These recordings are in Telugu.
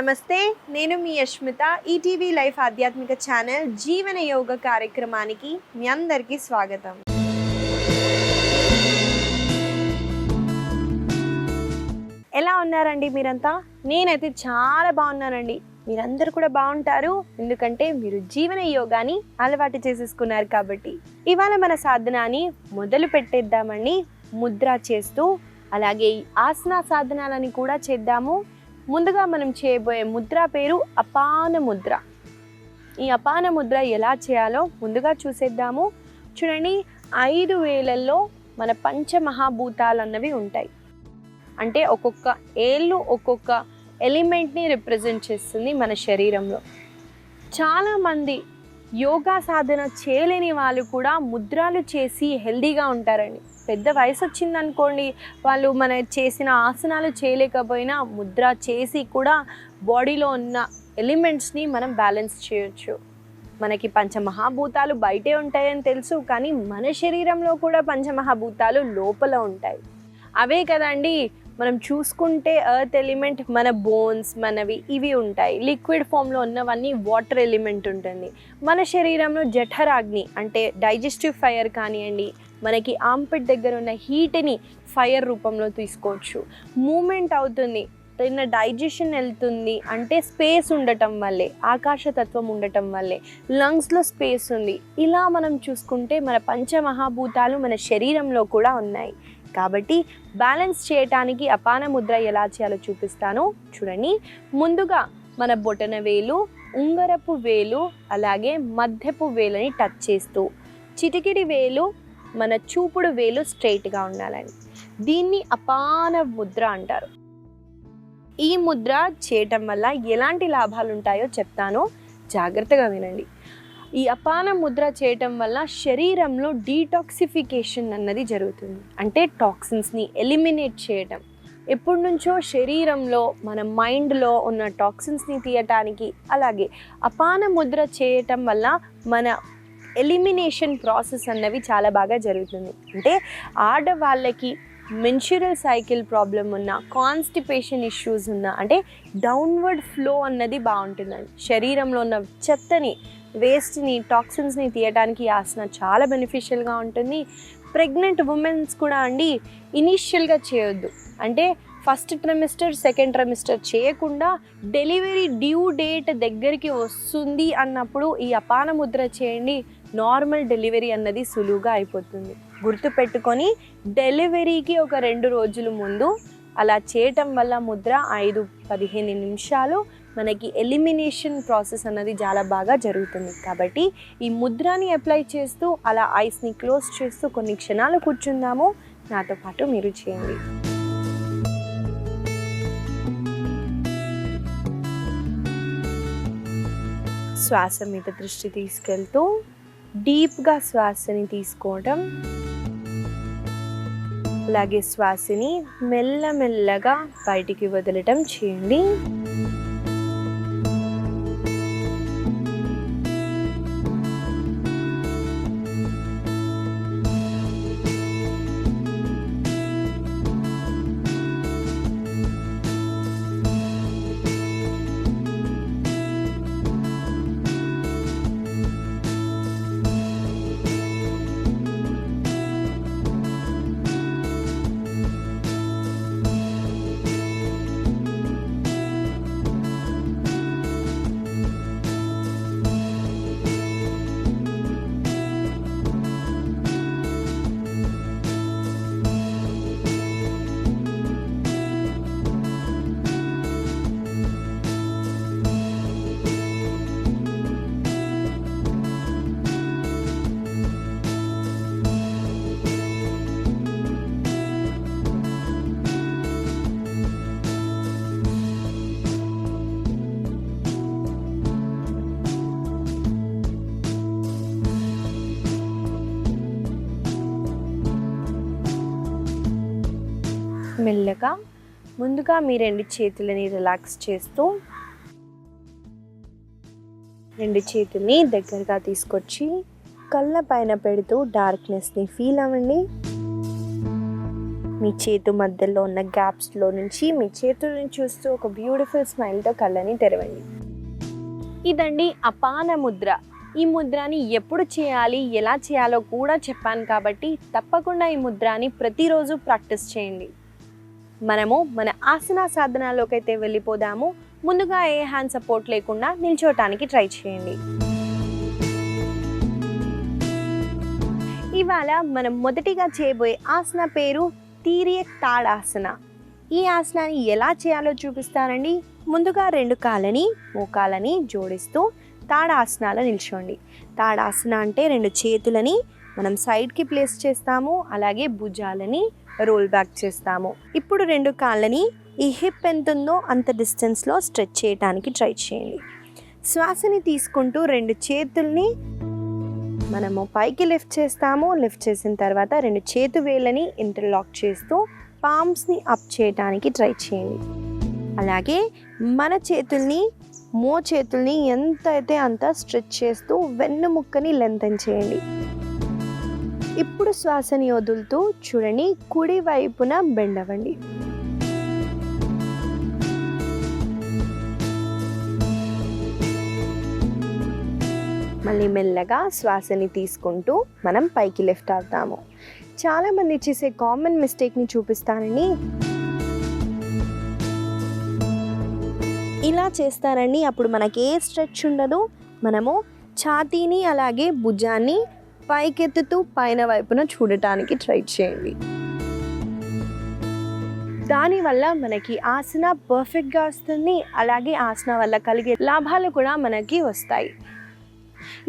నమస్తే, నేను మీ యష్మిత. ఈటీవీ లైఫ్ ఆధ్యాత్మిక ఛానల్ జీవన యోగ కార్యక్రమానికి మీ అందరికీ స్వాగతం. ఎలా ఉన్నారండి మీరంతా? నేనైతే చాలా బాగున్నానండి. మీరందరూ కూడా బాగుంటారు, ఎందుకంటే మీరు జీవన యోగాని అలవాటు చేసేసుకున్నారు కాబట్టి. ఇవాళ మన సాధనాన్ని మొదలు పెట్టేద్దామండి. ముద్ర చేస్తూ అలాగే ఆసన సాధనాలని కూడా చేద్దాము. ముందుగా మనం చేయబోయే ముద్ర పేరు అపాన ముద్ర. ఈ అపాన ముద్ర ఎలా చేయాలో ముందుగా చూసేద్దాము. చూడండి, 5 వేలల్లో మన పంచమహాభూతాలు అన్నవి ఉంటాయి. అంటే ఒక్కొక్క ఏళ్ళు ఒక్కొక్క ఎలిమెంట్ని రిప్రజెంట్ చేస్తుంది మన శరీరంలో. చాలామంది యోగా సాధన చేయలేని వాళ్ళు కూడా ముద్రలు చేసి హెల్దీగా ఉంటారండి. పెద్ద వయసు వచ్చిందనుకోండి, వాళ్ళు మన చేసిన ఆసనాలు చేయలేకపోయినా ముద్ర చేసి కూడా బాడీలో ఉన్న ఎలిమెంట్స్ని మనం బ్యాలెన్స్ చేయొచ్చు. మనకి పంచమహాభూతాలు బయటే ఉంటాయని తెలుసు, కానీ మన శరీరంలో కూడా పంచమహాభూతాలు లోపల ఉంటాయి. అవే కదండి మనం చూసుకుంటే ఎర్త్ ఎలిమెంట్, మన బోన్స్ మనవి ఇవి ఉంటాయి. లిక్విడ్ ఫామ్లో ఉన్నవన్నీ వాటర్ ఎలిమెంట్ ఉంటుంది. మన శరీరంలో జఠరాగ్ని అంటే డైజెస్టివ్ ఫైర్ కానివ్వండి, మనకి ఆంపిట్ దగ్గర ఉన్న హీట్ని ఫైర్ రూపంలో తీసుకోవచ్చు. మూమెంట్ అవుతుంది, తిన్న డైజెషన్ వెళ్తుంది అంటే స్పేస్ ఉండటం వల్లే, ఆకాశతత్వం ఉండటం వల్లే. లంగ్స్లో స్పేస్ ఉంది. ఇలా మనం చూసుకుంటే మన పంచమహాభూతాలు మన శరీరంలో కూడా ఉన్నాయి. కాబట్టి బ్యాలెన్స్ చేయటానికి అపాన ముద్ర ఎలా చేయాలో చూపిస్తాను. చూడండి, ముందుగా మన బొటన వేలు, ఉంగరపు వేలు అలాగే మధ్యపు వేలని టచ్ చేస్తూ, చిటికిడి వేలు మన చూపుడు వేలు స్ట్రైట్గా ఉండాలండి. దీన్ని అపాన ముద్ర అంటారు. ఈ ముద్ర చేయటం వల్ల ఎలాంటి లాభాలు ఉంటాయో చెప్తాను, జాగ్రత్తగా వినండి. ఈ అపాన ముద్ర చేయటం వల్ల శరీరంలో డీటాక్సిఫికేషన్ అన్నది జరుగుతుంది. అంటే టాక్సిన్స్ని ఎలిమినేట్ చేయటం. ఎప్పటి నుంచో శరీరంలో మన మైండ్లో ఉన్న టాక్సిన్స్ని తీయటానికి, అలాగే అపాన ముద్ర చేయటం వల్ల మన ఎలిమినేషన్ ప్రాసెస్ అన్నవి చాలా బాగా జరుగుతుంది. అంటే ఆడవాళ్ళకి మెన్స్ట్రువల్ సైకిల్ ప్రాబ్లం ఉన్న, కాన్స్టిపేషన్ ఇష్యూస్ ఉన్న, అంటే డౌన్వర్డ్ ఫ్లో అన్నది బాగుంటుందండి. శరీరంలో ఉన్న చెత్తని, వేస్ట్ని, టాక్సిన్స్ని తీయడానికి ఆసన చాలా బెనిఫిషియల్గా ఉంటుంది. ప్రెగ్నెంట్ ఉమెన్స్ కూడా అండి ఇనీషియల్గా చేయొద్దు. అంటే ఫస్ట్ ట్రైమిస్టర్, సెకండ్ ట్రైమిస్టర్ చేయకుండా డెలివరీ డ్యూ డేట్ దగ్గరికి వస్తుంది అన్నప్పుడు ఈ అపాన ముద్ర చేయండి. నార్మల్ డెలివరీ అన్నది సులువుగా అయిపోతుంది. గుర్తుపెట్టుకొని డెలివరీకి ఒక 2 రోజుల ముందు అలా చేయటం వల్ల ముద్ర 5-15 నిమిషాలు మనకి ఎలిమినేషన్ ప్రాసెస్ అన్నది చాలా బాగా జరుగుతుంది. కాబట్టి ఈ ముద్రని అప్లై చేస్తూ అలా ఐస్ని క్లోజ్ చేస్తూ కొన్ని క్షణాలు కూర్చుందాము. నాతో పాటు మీరు చేయండి. శ్వాస మీద దృష్టి తీసుకెళ్తూ డీప్గా శ్వాసని తీసుకోవడం, అలాగే శ్వాసని మెల్లమెల్లగా బయటికి వదలటం చేయండి. మెల్లగా ముందుగా మీ 2 చేతులని రిలాక్స్ చేస్తూ 2 చేతుల్ని దగ్గరగా తీసుకొచ్చి కళ్ళ పైన పెడుతూ డార్క్నెస్ని ఫీల్ అవ్వండి. మీ చేతు మధ్యలో ఉన్న గ్యాప్స్లో నుంచి మీ చేతులను చూస్తూ ఒక బ్యూటిఫుల్ స్మైల్తో కళ్ళని తెరవండి. ఇదండి అపాన ముద్ర. ఈ ముద్రని ఎప్పుడు చేయాలి, ఎలా చేయాలో కూడా చెప్పాను కాబట్టి తప్పకుండా ఈ ముద్రని ప్రతిరోజు ప్రాక్టీస్ చేయండి. మనము మన ఆసన సాధనాల్లోకి అయితే వెళ్ళిపోదాము. ముందుగా ఏ హ్యాండ్ సపోర్ట్ లేకుండా నిల్చోటానికి ట్రై చేయండి. ఇవాళ మనం మొదటిగా చేయబోయే ఆసన పేరు తిర్యక్ తాడాసన. ఈ ఆసనాన్ని ఎలా చేయాలో చూపిస్తానండి. ముందుగా 2 కాళ్ళని మోకాలని జోడిస్తూ తాడాసనాలో నిల్చోండి. తాడాసన అంటే 2 చేతులని మనం సైడ్కి ప్లేస్ చేస్తాము, అలాగే భుజాలని రోల్ బ్యాక్ చేస్తాము. ఇప్పుడు 2 కాళ్ళని ఈ హిప్ ఎంత ఉందో అంత డిస్టెన్స్లో స్ట్రెచ్ చేయడానికి ట్రై చేయండి. శ్వాసని తీసుకుంటూ 2 చేతుల్ని మనము పైకి లిఫ్ట్ చేస్తాము. లిఫ్ట్ చేసిన తర్వాత 2 చేతు వేళ్ళని ఇంటర్లాక్ చేస్తూ పామ్స్ని అప్ చేయడానికి ట్రై చేయండి. అలాగే మన చేతుల్ని చేతుల్ని ఎంత అయితే అంత స్ట్రెచ్ చేస్తూ వెన్నుముక్కని లెంతన్ చేయండి. ఇప్పుడు శ్వాసని వదులుతూ చూడండి, కుడి వైపున బెండ్ అవ్వండి. మళ్ళీ మెల్లగా శ్వాసని తీసుకుంటూ మనం పైకి లిఫ్ట్ అవుతాము. చాలామంది చేసే కామన్ మిస్టేక్ని చూపిస్తానండి. ఇలా చేస్తారండి, అప్పుడు మనకి ఏ స్ట్రెచ్ ఉండదు. మనము ఛాతీని అలాగే భుజాన్ని పైకెత్తుతూ పైన వైపున చూడటానికి ట్రై చేయండి. దానివల్ల మనకి ఆసన పర్ఫెక్ట్గా వస్తుంది, అలాగే ఆసన వల్ల కలిగే లాభాలు కూడా మనకి వస్తాయి.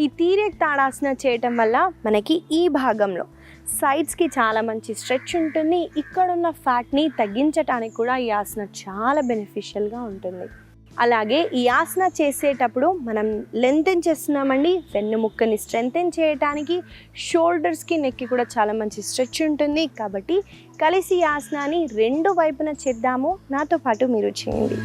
ఈ తిర్యక్ తాడాసన చేయటం వల్ల మనకి ఈ భాగంలో సైడ్స్కి చాలా మంచి స్ట్రెచ్ ఉంటుంది. ఇక్కడున్న ఫ్యాట్ని తగ్గించడానికి కూడా ఈ ఆసన చాలా బెనిఫిషియల్గా ఉంటుంది. అలాగే ఈ ఆసన చేసేటప్పుడు మనం లెంతెన్ చేస్తున్నామండి. వెన్నుముక్కని స్ట్రెంథెన్ చేయడానికి, షోల్డర్స్కి నెక్కి కూడా చాలా మంచి స్ట్రెచ్ ఉంటుంది. కాబట్టి కలిసి ఈ ఆసనాన్ని 2 వైపున చేద్దాము. నాతో పాటు మీరు చేయండి.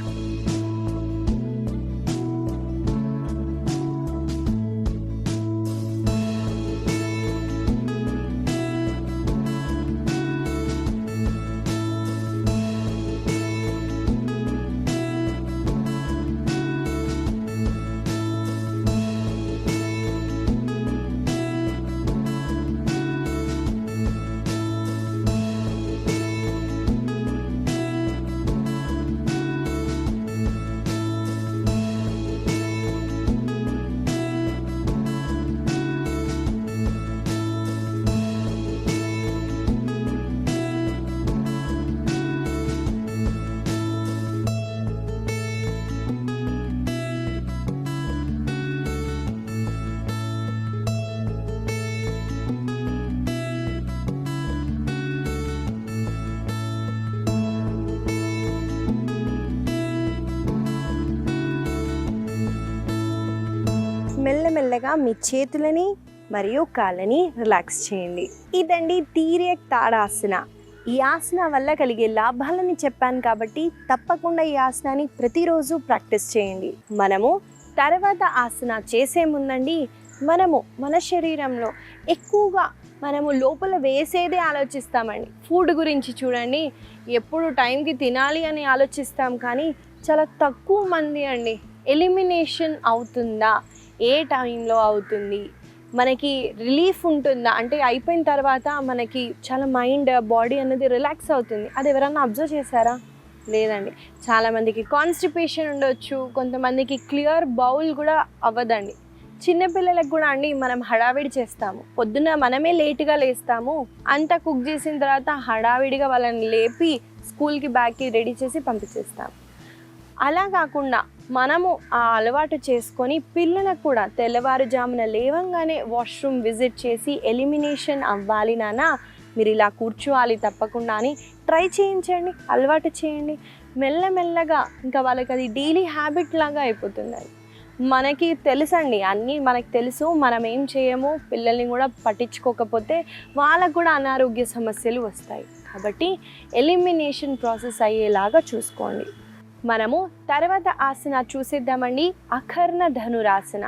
మెల్లమెల్లగా మీ చేతులని మరియు కాళ్ళని రిలాక్స్ చేయండి. ఇదండి తిర్యక్ తాడాసన. ఈ ఆసన వల్ల కలిగే లాభాలని చెప్పాను కాబట్టి తప్పకుండా ఈ ఆసనాన్ని ప్రతిరోజు ప్రాక్టీస్ చేయండి. మనము తర్వాత ఆసన చేసే ముందండి మనము మన శరీరంలో ఎక్కువగా మనము లోపల వేసేదే ఆలోచిస్తామండి. ఫుడ్ గురించి చూడండి, ఎప్పుడు టైంకి తినాలి అని ఆలోచిస్తాం, కానీ చాలా తక్కువ మంది అండి ఎలిమినేషన్ అవుతుందా, ఏ టైంలో అవుతుంది, మనకి రిలీఫ్ ఉంటుందా, అంటే అయిపోయిన తర్వాత మనకి చాలా మైండ్ బాడీ అనేది రిలాక్స్ అవుతుంది. అది ఎవరన్నా అబ్జర్వ్ చేశారా? లేదండి. చాలామందికి కాన్స్టిపేషన్ ఉండొచ్చు, కొంతమందికి క్లియర్ బౌల్ కూడా అవ్వదండి. చిన్నపిల్లలకు కూడా అండి మనం హడావిడి చేస్తాము. పొద్దున్న మనమే లేట్గా లేస్తాము, అంతా కుక్ చేసిన తర్వాత హడావిడిగా వాళ్ళని లేపి స్కూల్కి బ్యాగ్కి రెడీ చేసి పంపించేస్తాము. అలా కాకుండా మనము ఆ అలవాటు చేసుకొని పిల్లలకు కూడా తెల్లవారుజామున లేవంగానే వాష్రూమ్ విజిట్ చేసి ఎలిమినేషన్ అవ్వాలి నాన్న, మీరు ఇలా కూర్చోవాలి తప్పకుండా అని ట్రై చేయించండి, అలవాటు చేయండి. మెల్లమెల్లగా ఇంకా వాళ్ళకి అది డైలీ హ్యాబిట్ లాగా అయిపోతుంది. మనకి తెలుసండి, అన్నీ మనకు తెలుసు, మనం ఏం చేయము, పిల్లల్ని కూడా పట్టించుకోకపోతే వాళ్ళకు కూడా అనారోగ్య సమస్యలు వస్తాయి. కాబట్టి ఎలిమినేషన్ ప్రాసెస్ అయ్యేలాగా చూసుకోండి. మనము తర్వాత ఆసన చూసేద్దామండి, అకర్ణ ధనురాసన.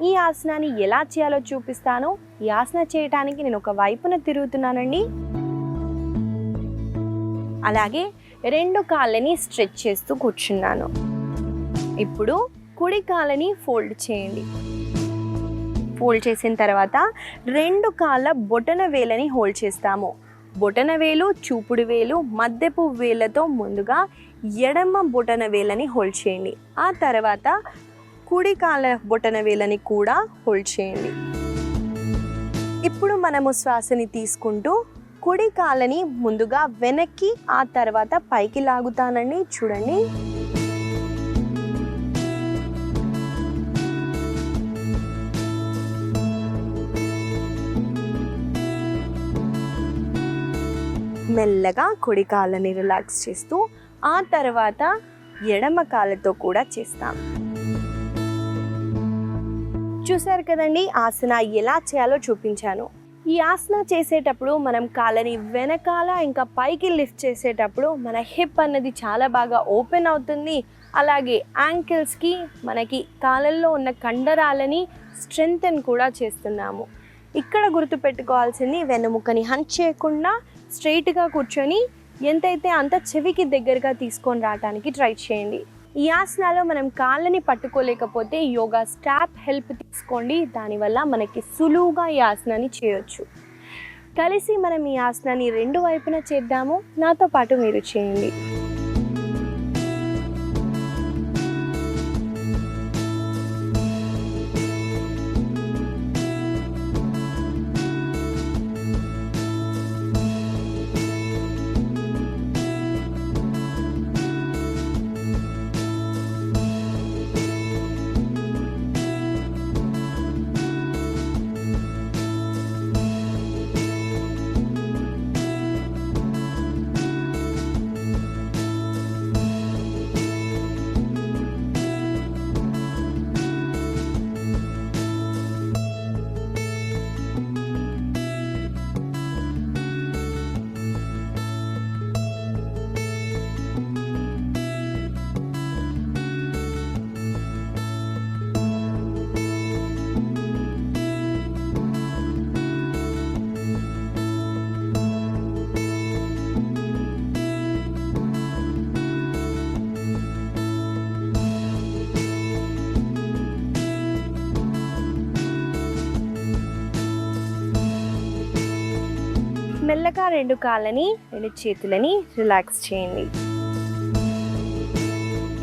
ఈ ఆసనాన్ని ఎలా చేయాలో చూపిస్తాను. ఈ ఆసన చేయడానికి నేను ఒక వైపున తిరుగుతున్నానండి. అలాగే 2 కాళ్ళని స్ట్రెచ్ చేస్తూ కూర్చున్నాను. ఇప్పుడు కుడి కాళ్ళని ఫోల్డ్ చేయండి. ఫోల్డ్ చేసిన తర్వాత 2 కాళ్ళ బొటన వేలని హోల్డ్ చేస్తాము. బొటన వేలు, చూపుడు వేలు, మధ్యపు వేళ్ళతో ముందుగా ఎడమ బొటన వేలని హోల్డ్ చేయండి. ఆ తర్వాత కుడి కాళ్ళ బొటన వేలని కూడా హోల్డ్ చేయండి. ఇప్పుడు మనము శ్వాసని తీసుకుంటూ కుడి కాళ్ళని ముందుగా వెనక్కి, ఆ తర్వాత పైకి లాగుతానండి. చూడండి. మెల్లగా కుడి కాళ్ళని రిలాక్స్ చేస్తూ ఆ తర్వాత ఎడమ కాళ్ళతో కూడా చేస్తాం. చూసారు కదండి, ఆసన ఎలా చేయాలో చూపించాను. ఈ ఆసన చేసేటప్పుడు మనం కాళ్ళని వెనకాల ఇంకా పైకి లిఫ్ట్ చేసేటప్పుడు మన హిప్ అన్నది చాలా బాగా ఓపెన్ అవుతుంది. అలాగే యాంకిల్స్కి మనకి కాళ్ళల్లో ఉన్న కండరాలని స్ట్రెంగ్తెన్ కూడా చేస్తున్నాము. ఇక్కడ గుర్తుపెట్టుకోవాల్సింది వెన్నుముక్కని హంచ్ చేయకుండా స్ట్రైట్గా కూర్చొని ఎంతైతే అంత చెవికి దగ్గరగా తీసుకొని రావడానికి ట్రై చేయండి. ఈ ఆసనాలో మనం కాళ్ళని పట్టుకోలేకపోతే యోగా స్టాప్ హెల్ప్ తీసుకోండి. దానివల్ల మనకి సులువుగా ఈ ఆసనాన్ని చేయొచ్చు. కలిసి మనం ఈ ఆసనాన్ని 2 వైపున చేద్దాము. నాతో పాటు మీరు చేయండి. మెల్లగా 2 కాళ్ళని 2 చేతులని రిలాక్స్ చేయండి.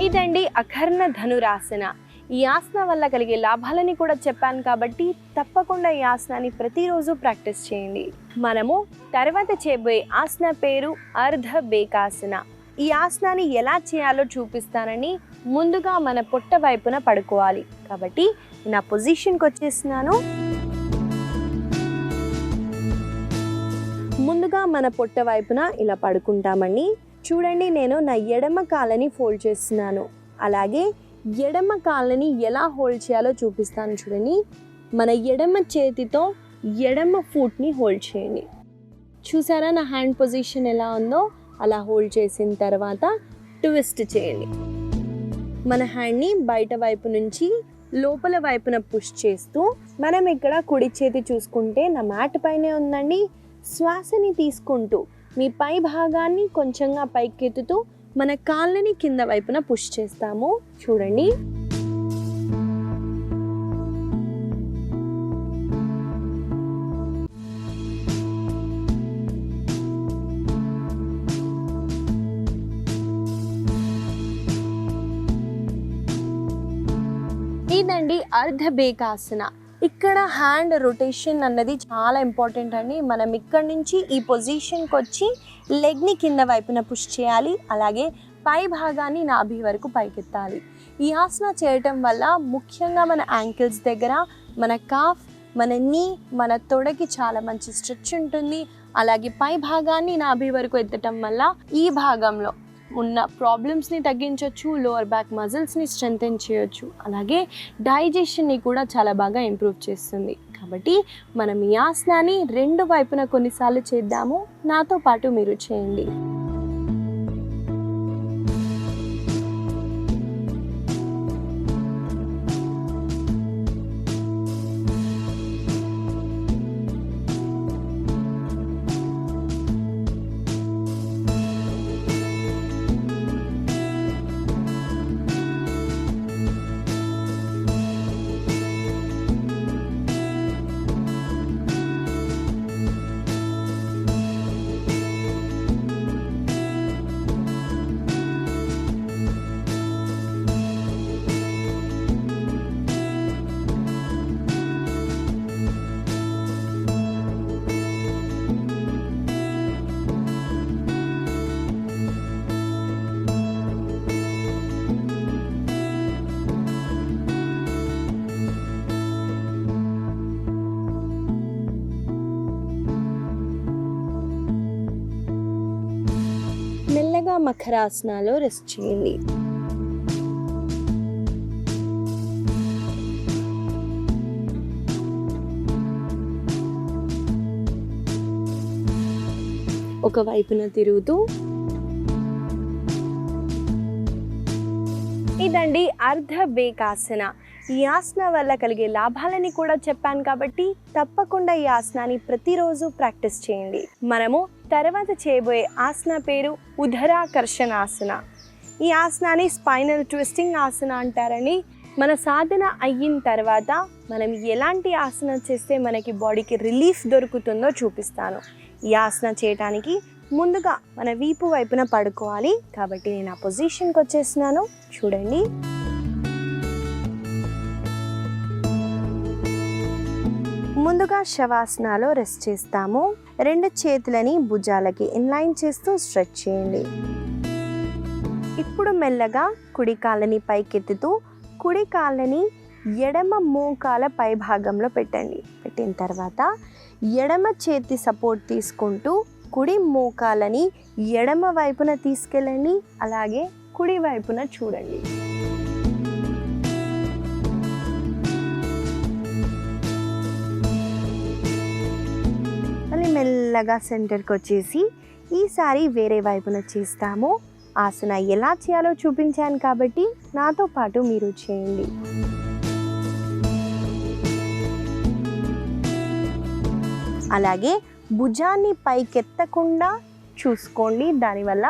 ఇదండి అకర్ణ ధనురాసన. ఈ ఆసన వల్ల కలిగే లాభాలని కూడా చెప్పాను కాబట్టి తప్పకుండా ఈ ఆసనాన్ని ప్రతిరోజు ప్రాక్టీస్ చేయండి. మనము తర్వాత చేయబోయే ఆసన పేరు అర్ధ బేకాసన. ఈ ఆసనాన్ని ఎలా చేయాలో చూపిస్తానని ముందుగా మన పొట్ట వైపున పడుకోవాలి. కాబట్టి నా పొజిషన్కి వచ్చేస్తున్నాను. ముందుగా మన పొట్ట వైపున ఇలా పడుకుంటామండి. చూడండి, నేను నా ఎడమ కాళ్ళని ఫోల్డ్ చేస్తున్నాను. అలాగే ఎడమ కాళ్ళని ఎలా హోల్డ్ చేయాలో చూపిస్తాను. చూడండి, మన ఎడమ చేతితో ఎడమ ఫుట్ని హోల్డ్ చేయండి. చూసారా నా హ్యాండ్ పొజిషన్ ఎలా ఉందో? అలా హోల్డ్ చేసిన తర్వాత ట్విస్ట్ చేయండి. మన హ్యాండ్ని బయట వైపు నుంచి లోపల వైపున పుష్ చేస్తూ, మనం ఇక్కడ కుడి చేతి చూసుకుంటే నా మ్యాట్ పైనే ఉందండి. శ్వాసని తీసుకుంటూ మీ పై భాగాన్ని కొంచెంగా పైకెత్తుతూ మన కాళ్ళని కింద వైపున పుష్ చేస్తాము. చూడండి, ఇదండి అర్ధ బేకాసన. ఇక్కడ హ్యాండ్ రొటేషన్ అన్నది చాలా ఇంపార్టెంట్ అండి. మనం ఇక్కడి నుంచి ఈ పొజిషన్కి వచ్చి లెగ్ని కింద వైపున పుష్ చేయాలి. అలాగే పై భాగాన్ని నాభి వరకు పైకెత్తాలి. ఈ ఆసన చేయటం వల్ల ముఖ్యంగా మన యాంకిల్స్ దగ్గర, మన కాఫ్, మన నీ, మన తొడకి చాలా మంచి స్ట్రెచ్ ఉంటుంది. అలాగే పై భాగాన్ని నాభి వరకు ఎత్తటం వల్ల ఈ భాగంలో ఉన్న ప్రాబ్లమ్స్ని తగ్గించవచ్చు, లోవర్ బ్యాక్ మజిల్స్ని స్ట్రెంథెన్ చేయొచ్చు. అలాగే డైజెషన్ని కూడా చాలా బాగా ఇంప్రూవ్ చేస్తుంది. కాబట్టి మనం ఈ ఆసనాన్ని 2 వైపున కొన్నిసార్లు చేద్దాము. నాతో పాటు మీరు చేయండి. ముందుగా మకరాసనాలో రెస్ట్ చేయండి. ఒక వైపున తిరుగుతూ. ఇదండి అర్ధ బేకాసన. ఈ ఆసన వల్ల కలిగే లాభాలని కూడా చెప్పాను కాబట్టి తప్పకుండా ఈ ఆసనాన్ని ప్రతిరోజు ప్రాక్టీస్ చేయండి. మనము తర్వాత చేయబోయే ఆసన పేరు ఉదరాకర్షణాసన. ఈ ఆసనాన్ని స్పైనల్ ట్విస్టింగ్ ఆసన అంటారని. మన సాధన అయిన తర్వాత మనం ఎలాంటి ఆసన చేస్తే మనకి బాడీకి రిలీఫ్ దొరుకుతుందో చూపిస్తాను. ఈ ఆసన చేయడానికి ముందుగా మన వీపు వైపున పడుకోవాలి. కాబట్టి నేను ఆ పొజిషన్కి వచ్చేసినాను. చూడండి, ముందుగా శవాసనాలో రెస్ట్ చేస్తాము. 2 చేతులని భుజాలకి ఇన్లైన్ చేస్తూ స్ట్రెచ్ చేయండి. ఇప్పుడు మెల్లగా కుడి కాళ్ళని పైకెత్తుతూ కుడి కాళ్ళని ఎడమ మోకాల పై భాగంలో పెట్టండి. పెట్టిన తర్వాత ఎడమ చేతి సపోర్ట్ తీసుకుంటూ కుడి మోకాలని ఎడమ వైపున తీసుకెళ్ళండి. అలాగే కుడి వైపున చూడండి. మళ్ళీ మెల్లగా సెంటర్కి వచ్చేసి ఈసారి వేరే వైపున చేస్తాము. ఆసన ఎలా చేయాలో చూపించాను కాబట్టి నాతో పాటు మీరు చేయండి. అలాగే భుజాన్ని పైకెత్తకుండా చూసుకోండి. దానివల్ల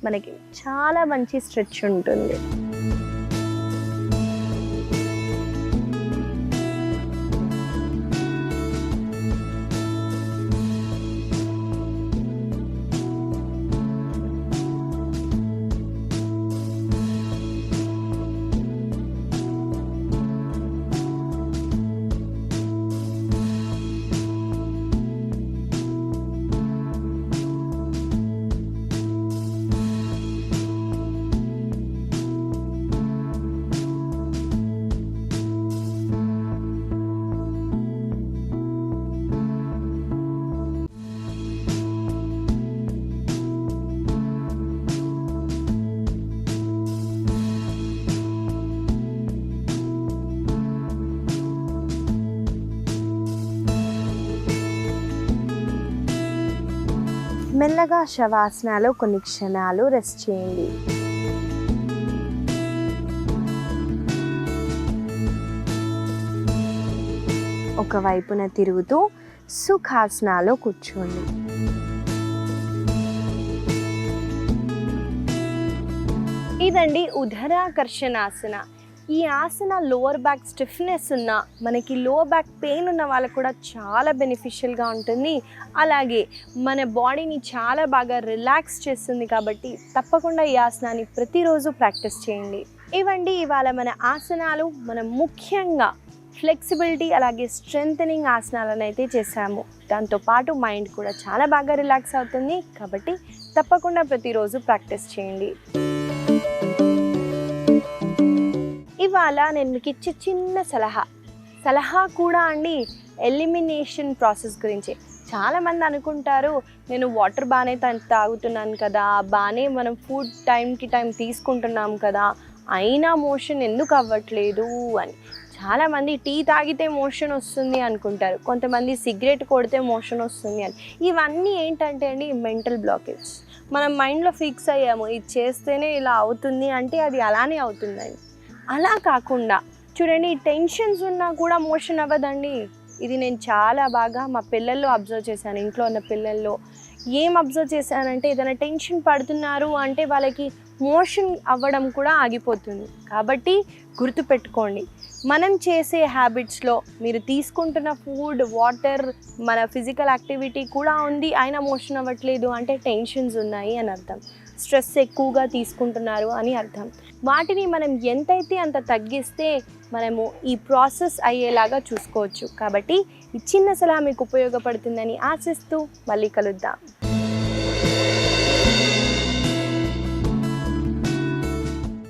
మనకి చాలా మంచి స్ట్రెచ్ ఉంటుంది. మెల్లగా శవాసనాలో కొన్ని క్షణాలు రెస్ట్ చేయండి. ఒకవైపున తిరుగుతూ సుఖాసనాలో కూర్చోండి. ఇదండి ఉదరాకర్షణాసన. ఈ ఆసన లోవర్ బ్యాక్ స్టిఫ్నెస్ ఉన్న, మనకి లోవర్ బ్యాక్ పెయిన్ ఉన్న వాళ్ళకు కూడా చాలా బెనిఫిషియల్గా ఉంటుంది. అలాగే మన బాడీని చాలా బాగా రిలాక్స్ చేస్తుంది. కాబట్టి తప్పకుండా ఈ ఆసనాన్ని ప్రతిరోజు ప్రాక్టీస్ చేయండి. ఇవండి ఇవాళ మన ఆసనాలు. మనం ముఖ్యంగా ఫ్లెక్సిబిలిటీ అలాగే స్ట్రెంథనింగ్ ఆసనాలను అయితే చేసాము. దాంతోపాటు మైండ్ కూడా చాలా బాగా రిలాక్స్ అవుతుంది. కాబట్టి తప్పకుండా ప్రతిరోజు ప్రాక్టీస్ చేయండి. ఇవాళ నేను మీకు ఇచ్చే చిన్న సలహా కూడా అండి ఎలిమినేషన్ ప్రాసెస్ గురించి. చాలామంది అనుకుంటారు, నేను వాటర్ బాగానే తాగుతున్నాను కదా, బాగానే మనం ఫుడ్ టైంకి టైం తీసుకుంటున్నాం కదా, అయినా మోషన్ ఎందుకు అవ్వట్లేదు అని. చాలామంది టీ తాగితే మోషన్ వస్తుంది అనుకుంటారు, కొంతమంది సిగరెట్ కొడితే మోషన్ వస్తుంది అని. ఇవన్నీ ఏంటంటే అండి మెంటల్ బ్లాకేజ్. మనం మైండ్లో ఫిక్స్ అయ్యాము, ఇది చేస్తేనే ఇలా అవుతుంది అంటే అది అలానే అవుతుందని. అలా కాకుండా చూడండి, టెన్షన్స్ ఉన్నా కూడా మోషన్ అవ్వదండి. ఇది నేను చాలా బాగా మా పిల్లల్లో అబ్జర్వ్ చేశాను. ఇంట్లో ఉన్న పిల్లల్లో ఏం అబ్జర్వ్ చేశానంటే, ఏదైనా టెన్షన్ పడుతున్నారు అంటే వాళ్ళకి మోషన్ అవ్వడం కూడా ఆగిపోతుంది. కాబట్టి గుర్తుపెట్టుకోండి, మనం చేసే హ్యాబిట్స్లో మీరు తీసుకుంటున్న ఫుడ్, వాటర్, మన ఫిజికల్ యాక్టివిటీ కూడా ఉంది, అయినా మోషన్ అవ్వట్లేదు అంటే టెన్షన్స్ ఉన్నాయి అని అర్థం. స్ట్రెస్ ఎక్కువగా తీసుకుంటున్నారు అని అర్థం. వాటిని మనం ఎంతైతే అంత తగ్గిస్తే మనము ఈ ప్రాసెస్ అయ్యేలాగా చూసుకోవచ్చు. కాబట్టి ఈ చిన్న సలహా మీకు ఉపయోగపడుతుందని ఆశిస్తూ మళ్ళీ కలుద్దాం.